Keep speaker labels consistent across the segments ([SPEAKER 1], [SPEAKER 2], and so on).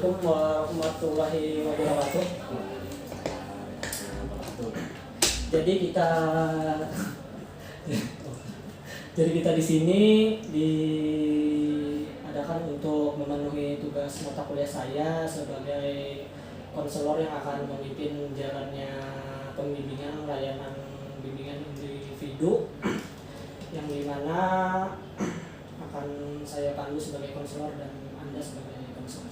[SPEAKER 1] Assalamualaikum warahmatullahi wabarakatuh. Jadi kita di sini diadakan untuk memenuhi tugas mata kuliah saya sebagai konselor yang akan memimpin jalannya pembimbingan layanan bimbingan individu yang dimana akan saya pandu sebagai konselor dan Anda sebagai konselor.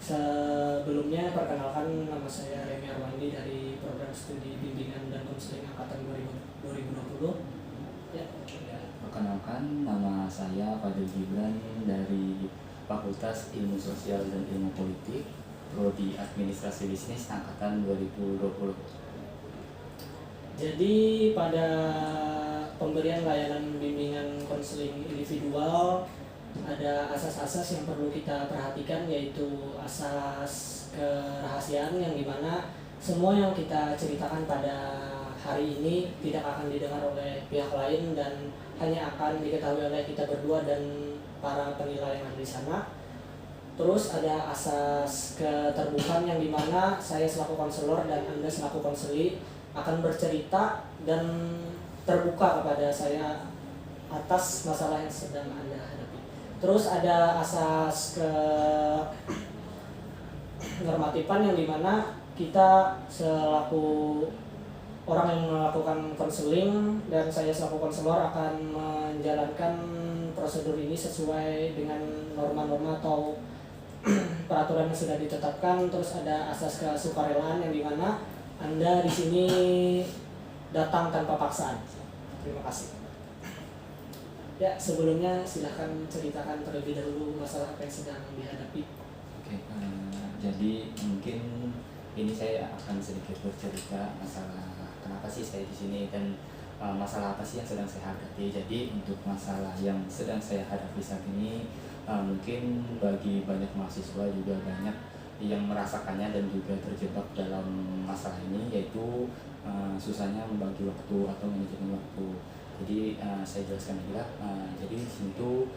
[SPEAKER 1] Sebelumnya perkenalkan, nama saya Remy Arwandi dari program studi bimbingan dan konseling angkatan 2020. Ya.
[SPEAKER 2] Perkenalkan, nama saya Fadil Gibran dari Fakultas Ilmu Sosial dan Ilmu Politik, Prodi Administrasi Bisnis angkatan 2020.
[SPEAKER 1] Jadi pada pemberian layanan bimbingan konseling individual ada asas-asas yang perlu kita perhatikan, yaitu asas kerahasiaan yang dimana semua yang kita ceritakan pada hari ini tidak akan didengar oleh pihak lain dan hanya akan diketahui oleh kita berdua dan para penilai yang ada di sana. Terus ada asas keterbukaan yang dimana saya selaku konselor dan Anda selaku konseli akan bercerita dan terbuka kepada saya atas masalah yang sedang Anda hadapi. Terus ada asas kenormatifan yang dimana kita selaku orang yang melakukan konseling dan saya selaku konselor akan menjalankan prosedur ini sesuai dengan norma-norma atau peraturan yang sudah ditetapkan. Terus ada asas kesukarelaan yang dimana Anda di sini datang tanpa paksaan. Terima kasih. Ya, sebelumnya silahkan ceritakan terlebih dahulu masalah apa yang sedang dihadapi.
[SPEAKER 2] Oke, jadi mungkin ini saya akan sedikit bercerita masalah kenapa sih saya di sini dan masalah apa sih yang sedang saya hadapi. Jadi untuk masalah yang sedang saya hadapi saat ini, mungkin bagi banyak mahasiswa juga banyak yang merasakannya dan juga terjebak dalam masalah ini, yaitu susahnya membagi waktu atau manajemen waktu. Jadi saya jelaskan lagi lah. Jadi di sini tuh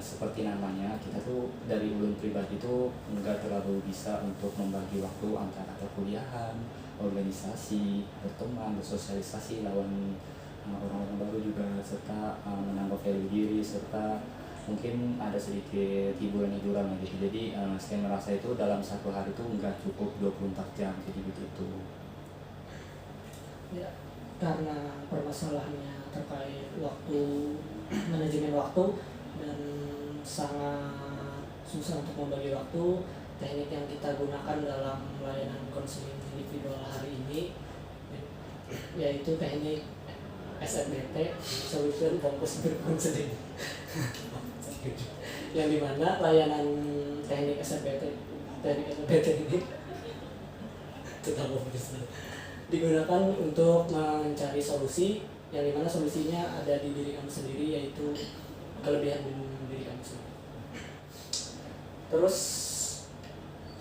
[SPEAKER 2] seperti namanya, kita tuh dari ulun pribadi tuh nggak terlalu bisa untuk membagi waktu antara perkuliahan, organisasi, berteman, bersosialisasi lawan orang-orang baru juga, serta menambah value diri, serta mungkin ada sedikit hiburan-hiburan gitu. Jadi saya merasa itu dalam satu hari itu nggak cukup 24 jam, jadi begitu.
[SPEAKER 1] Ya, karena permasalahannya terkait waktu, manajemen waktu dan sangat susah untuk membagi waktu, teknik yang kita gunakan dalam layanan konseling individual hari ini yaitu teknik SFBT, Solution Focus Group Counseling. Yang dimana layanan teknik SFBT ini kita digunakan untuk mencari solusi, yang dimana solusinya ada di diri kamu sendiri, yaitu kelebihan diri kamu sendiri. Terus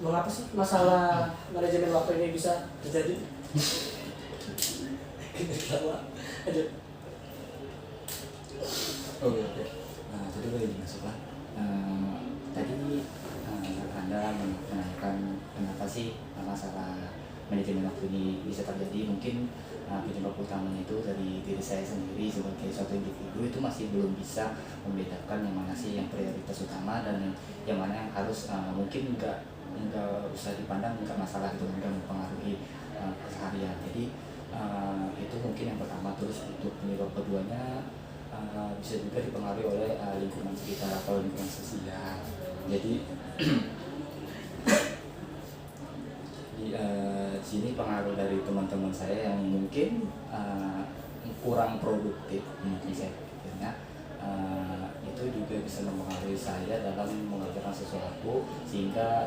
[SPEAKER 1] mengapa sih masalah manajemen waktu ini bisa terjadi? Aduh.
[SPEAKER 2] Oke. Nah, jadi boleh masuklah. Tadi Anda menanyakan kenapa sih masalah manajemen waktu ini bisa terjadi. Mungkin penyebab utamanya itu dari diri saya sendiri sebagai suatu individu itu masih belum bisa membedakan yang mana sih yang prioritas utama dan yang mana yang harus mungkin nggak usah dipandang, nggak masalah itu, nggak mempengaruhi keseharian. Jadi itu mungkin yang pertama. Terus untuk penyebab keduanya bisa juga dipengaruhi oleh lingkungan sekitar atau lingkungan sosial. Jadi di sini pengaruh dari teman-teman saya yang mungkin kurang produktif, mungkin saya pikirnya itu juga bisa mempengaruhi saya dalam mengerjakan sesuatu, sehingga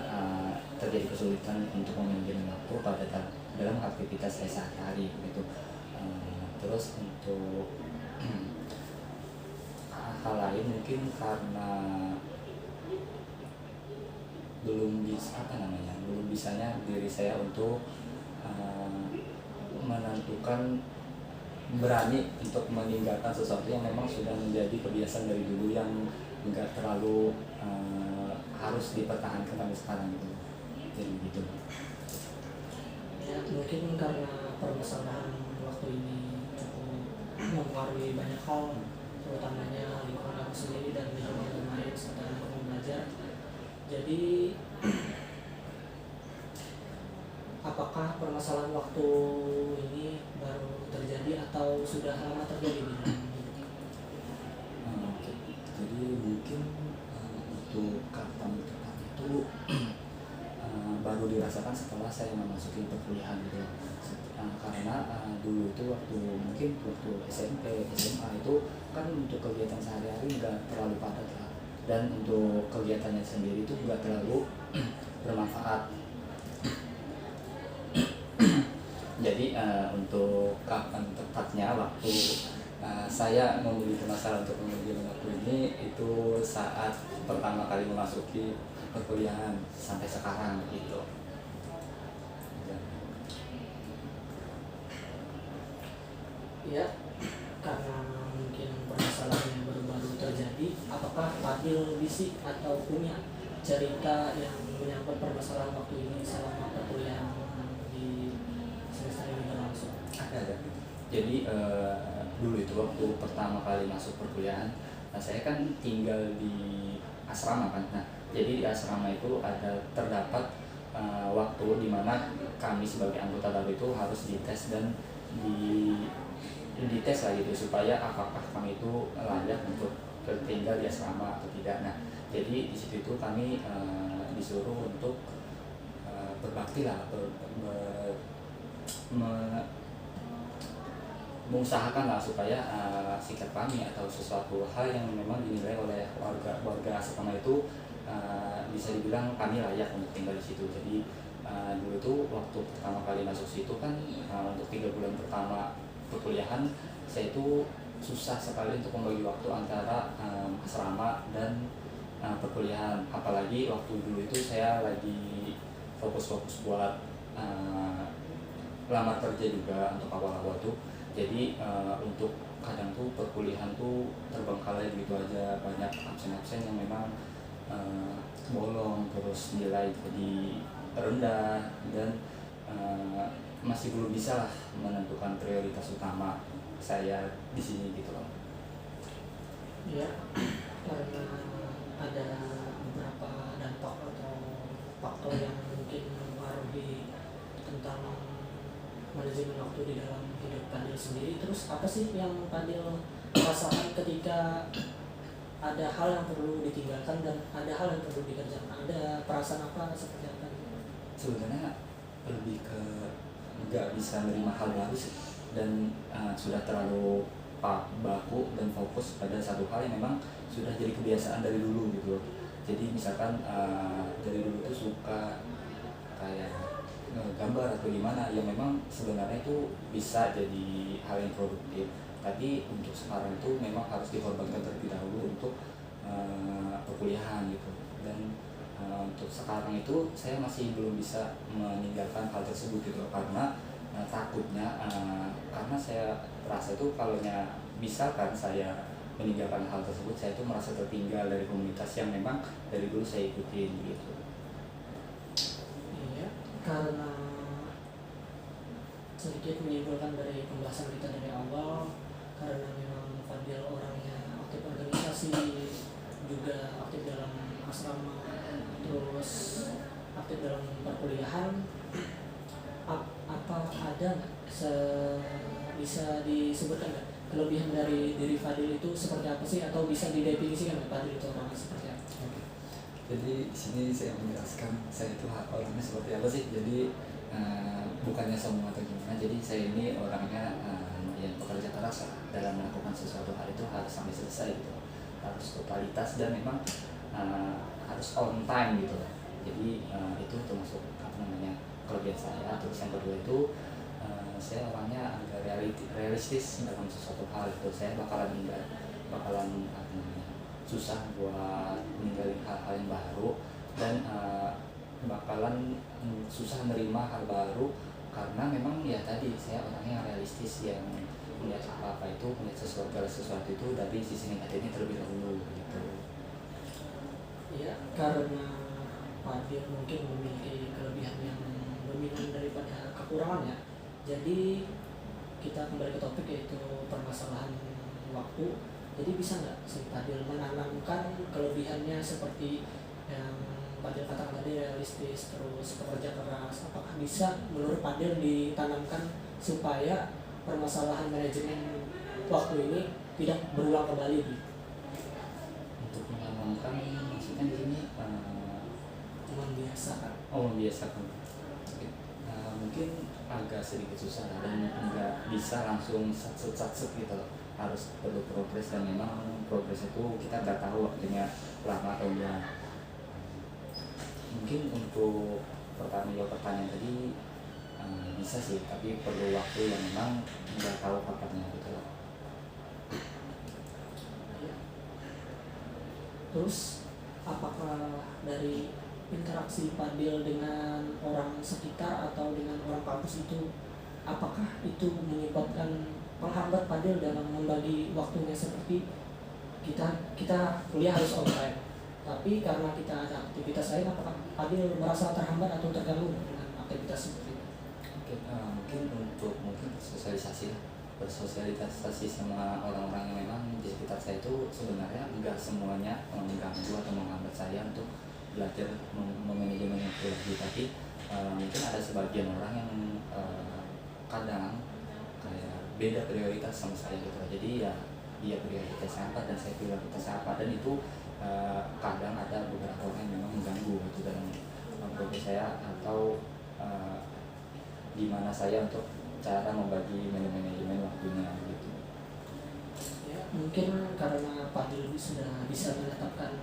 [SPEAKER 2] terjadi kesulitan untuk memanajemen waktu pada dalam aktivitas saya sehari-hari gitu. Terus untuk hal lain mungkin karena belum bisanya diri saya untuk menentukan, berani untuk meninggalkan sesuatu yang memang sudah menjadi kebiasaan dari dulu, yang nggak terlalu harus dipertahankan sampai sekarang gitu, jadi gitu.
[SPEAKER 1] Ya mungkin karena permasalahan waktu ini cukup mempengaruhi banyak hal, terutamanya lingkungan aku sendiri dan lingkungan bermain serta lingkungan belajar. Jadi apakah permasalahan waktu ini baru terjadi atau sudah lama terjadi di dalam hidup?
[SPEAKER 2] Oke. Jadi mungkin untuk kapan tepat itu baru dirasakan setelah saya memasuki perkuliahan gitu. Karena dulu itu mungkin waktu SMP, SMA itu kan untuk kegiatan sehari-hari nggak terlalu padat lah, dan untuk kegiatannya sendiri itu nggak terlalu bermanfaat. Jadi untuk kapan tepatnya waktu saya memiliki masalah untuk memiliki waktu ini itu saat pertama kali memasuki perkuliahan sampai sekarang gitu.
[SPEAKER 1] Ya, karena mungkin permasalahan yang baru-baru terjadi, apakah Fadil bisik atau punya cerita yang menyangkut permasalahan waktu ini selama perkuliahan di semester ini berlangsung?
[SPEAKER 2] Ada. Jadi dulu itu waktu pertama kali masuk perkuliahan, saya kan tinggal di asrama kan. Nah, jadi di asrama itu terdapat waktu di mana kami sebagai anggota baru itu harus dites dan dites lah gitu, supaya apakah kami itu layak untuk tinggal di asrama atau tidak. Nah, jadi di situ itu kami disuruh untuk berbakti lah, mengusahakan lah supaya sikap kami atau sesuatu hal yang memang dinilai oleh warga asrama itu bisa dibilang kami layak untuk tinggal di situ. Jadi dulu tuh waktu pertama kali masuk situ kan untuk 3 bulan pertama perkuliahan saya itu susah sekali untuk membagi waktu antara asrama dan perkuliahan. Apalagi waktu dulu itu saya lagi fokus-fokus buat lamar kerja juga untuk awal-awal tuh. Jadi untuk kadang tuh perkuliahan tuh terbengkalai gitu aja, banyak absen-absen yang memang bolong, terus nilai jadi rendah, dan masih belum bisa lah menentukan prioritas utama saya di sini gitu loh.
[SPEAKER 1] Ya, karena ada beberapa dampak atau faktor yang mungkin mempengaruhi tentang manajemen waktu di dalam hidup Fadil sendiri. Terus apa sih yang Fadil rasakan ketika ada hal yang perlu ditinggalkan dan ada hal yang perlu dikerjakan? Ada perasaan apa seperti apa?
[SPEAKER 2] Sebenarnya lebih ke nggak bisa menerima hal baru sih, dan sudah terlalu baku dan fokus pada satu hal yang memang sudah jadi kebiasaan dari dulu gitu. Jadi misalkan dari dulu tuh suka kayak gambar atau gimana, yang memang sebenarnya itu bisa jadi hal yang produktif, tapi untuk sekarang itu memang harus dikorbankan terlebih dahulu untuk perkuliahan gitu. Dan untuk sekarang itu saya masih belum bisa meninggalkan hal tersebut gitu, karena takutnya karena saya rasa itu kalau misalkan saya meninggalkan hal tersebut, saya itu merasa tertinggal dari komunitas yang memang dari dulu saya ikutin gitu.
[SPEAKER 1] Iya, karena sedikit menyimpulkan dari pembahasan kita dari awal, karena memang Fadil orangnya aktif organisasi, juga aktif dalam asrama, terus aktif dalam perkuliahan. Apa ada nggak bisa disebutkan nggak kelebihan dari diri Fadil itu seperti apa sih, atau bisa didefinisikan nggak Fadil itu orangnya seperti apa?
[SPEAKER 2] Oke. Jadi di sini saya menjelaskan saya itu orangnya seperti apa sih. Jadi bukannya sombong atau gimana. Jadi saya ini orangnya yang pekerja keras dalam melakukan sesuatu hal itu harus sampai selesai gitu, harus totalitas, dan memang harus on time gitu. Jadi itu termasuk kelebihan saya. Terus yang kedua itu saya orangnya agak realistis dalam sesuatu hal itu. Saya bakalan susah buat meninggalin hal-hal yang baru, dan bakalan susah menerima hal baru, karena memang ya tadi saya orangnya realistis, yang melihat sesuatu itu dari sisi negatifnya terlebih dahulu gitu.
[SPEAKER 1] Ya, karena Fadil mungkin memiliki kelebihan yang dominan daripada kekurangannya. Jadi kita kembali ke topik yaitu permasalahan waktu. Jadi bisa nggak si Fadil menanamkan kelebihannya seperti yang Fadil katakan tadi, realistis, terus pekerja keras. Apakah bisa menurut Fadil ditanamkan supaya permasalahan manajemen waktu ini tidak berulang kembali gitu?
[SPEAKER 2] Untuk menanamkan maksudnya di sini
[SPEAKER 1] Membiasakan.
[SPEAKER 2] membiasakan. Oke. Mungkin agak sedikit susah lah, dan nggak bisa langsung satset gitu loh. Harus perlu progres, dan memang progres itu kita nggak tahu waktunya lama atau enggak. Mungkin untuk pertanyaan tadi bisa sih, tapi perlu waktu yang memang nggak tahu kapannya gitu loh.
[SPEAKER 1] Ya. Terus apakah dari interaksi Fadil dengan orang sekitar atau dengan orang kampus itu, apakah itu menyebabkan penghambat Fadil dalam membagi waktunya, seperti kita kuliah harus on time, tapi karena kita ada aktivitas lain, apakah Fadil merasa terhambat atau terganggu dengan aktivitas seperti itu?
[SPEAKER 2] Oke, mungkin untuk bersosialisasi sama orang-orang yang memang di sekitar saya itu sebenarnya enggak semuanya mengganggu atau menghambat saya untuk belajar memanajemen waktu lagi, tapi mungkin ada sebagian orang yang kadang kayak beda prioritas sama saya gitu. Jadi ya dia prioritasnya apa dan saya prioritasnya apa, dan itu kadang ada beberapa orang yang memang mengganggu gitu dalam progres saya, atau gimana saya untuk cara membagi manajemen waktunya gitu.
[SPEAKER 1] Ya, mungkin karena Fadil sudah bisa menetapkan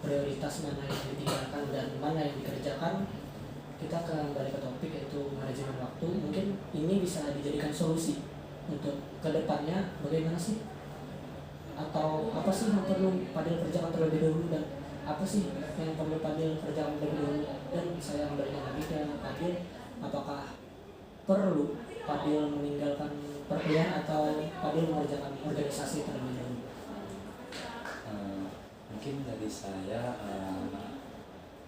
[SPEAKER 1] prioritas mana yang ditinggalkan dan mana yang dikerjakan, kita kembali ke topik yaitu manajemen waktu. Mungkin ini bisa dijadikan solusi untuk kedepannya. Bagaimana sih, atau apa sih yang perlu Fadil kerjakan terlebih dahulu, dan apa sih yang perlu Fadil kerjakan terlebih dahulu? Dan saya memberikan lagi ke Fadil, apakah perlu Fadil meninggalkan perkuliahan atau Fadil mengerjakan organisasi terlebih dahulu?
[SPEAKER 2] Mungkin dari saya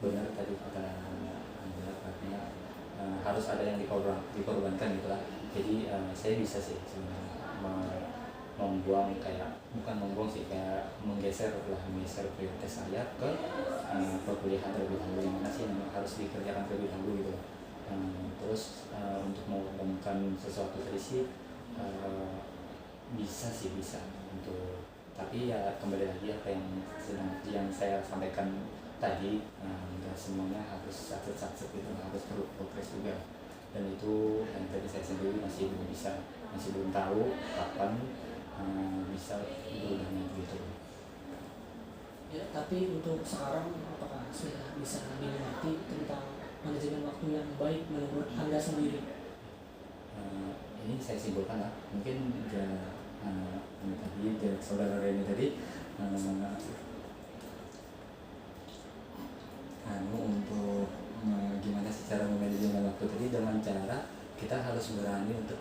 [SPEAKER 2] benar tadi kata Anda, karena harus ada yang dikorbankan gitu lah. Jadi saya bisa sih sebenarnya membuang, kayak bukan membuang sih, kayak menggeser prioritas saya ke perkuliahan terlebih dahulu, yang mana sih yang harus dikerjakan terlebih dahulu gitu. Terus untuk mengembangkan sesuatu tadi sih bisa untuk, tapi ya kembali lagi apa yang saya sampaikan tadi, nggak semuanya harus satset gitu, harus perlu progres juga, dan itu yang tadi saya sendiri masih belum tahu kapan bisa berubahnya gitu.
[SPEAKER 1] Ya, tapi untuk sekarang apakah sudah bisa dimengerti tentang manajemen waktu yang baik menurut Anda sendiri?
[SPEAKER 2] Ini saya simpulkan lah, mungkin tadi saudara Reni tadi untuk gimana sih cara memanajemen waktu tadi, dengan cara kita harus berani untuk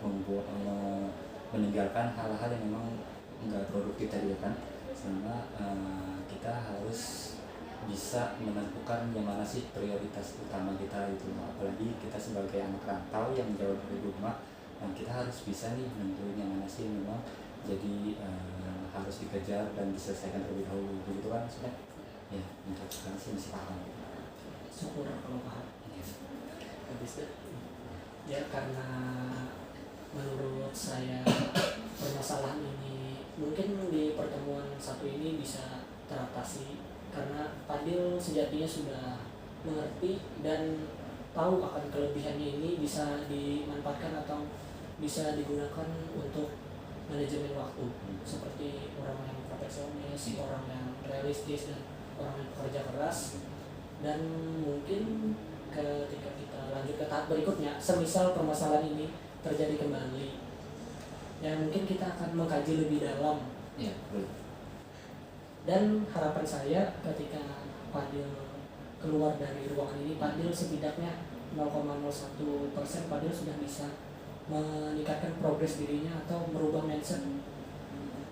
[SPEAKER 2] meninggalkan hal-hal yang memang nggak produktif tadi ya kan, sama kita harus bisa menentukan yang mana sih prioritas utama kita itu. Apalagi kita sebagai anak rantau yang jauh dari rumah, kita harus bisa nih menentuin yang mana sih memang jadi harus dikejar dan diselesaikan terlebih dahulu begitu kan maksudnya ya. Untuk sekarang sih masih paham.
[SPEAKER 1] Syukur kalau paham.
[SPEAKER 2] Yes.
[SPEAKER 1] Habis deh. Ya, karena menurut saya permasalahan ini mungkin di pertemuan satu ini bisa teratasi, karena Fadil sejatinya sudah mengerti dan tahu akan kelebihannya ini bisa dimanfaatkan atau bisa digunakan untuk manajemen waktu, seperti orang yang perfeksionis, orang yang realistis, dan orang yang bekerja keras. Dan mungkin ketika kita lanjut ke tahap berikutnya, semisal permasalahan ini terjadi kembali, ya mungkin kita akan mengkaji lebih dalam.
[SPEAKER 2] Ya, betul.
[SPEAKER 1] Dan harapan saya ketika Fadil keluar dari ruangan ini, Fadil setidaknya 0,01% Fadil sudah bisa meningkatkan progres dirinya atau merubah mindset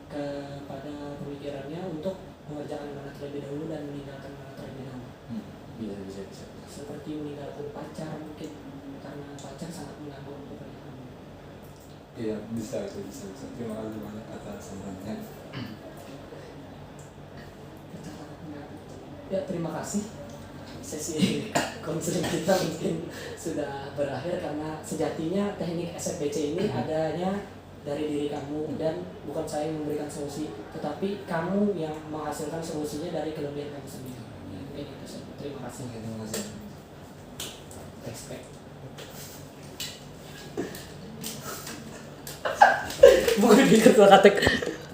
[SPEAKER 1] kepada pemikirannya untuk mengerjakan mana terlebih dahulu dan meninggalkan mana terlebih
[SPEAKER 2] bisa.
[SPEAKER 1] Seperti meninggalkan pacar mungkin, karena pacar sangat mengganggu kepribadian.
[SPEAKER 3] Iya, bisa. Terima kasih banyak atas sarannya.
[SPEAKER 1] Pacar sangat mengganggu. Ya, terima kasih. Sesi konseling kita mungkin sudah berakhir, karena sejatinya teknik SFBC ini adanya dari diri kamu, dan bukan saya yang memberikan solusi, tetapi kamu yang menghasilkan solusinya dari kelebihan kamu sendiri. Mungkin itu saja. Terima kasih.
[SPEAKER 3] Terima kasih.
[SPEAKER 1] Respect. Bukan di ketua katek.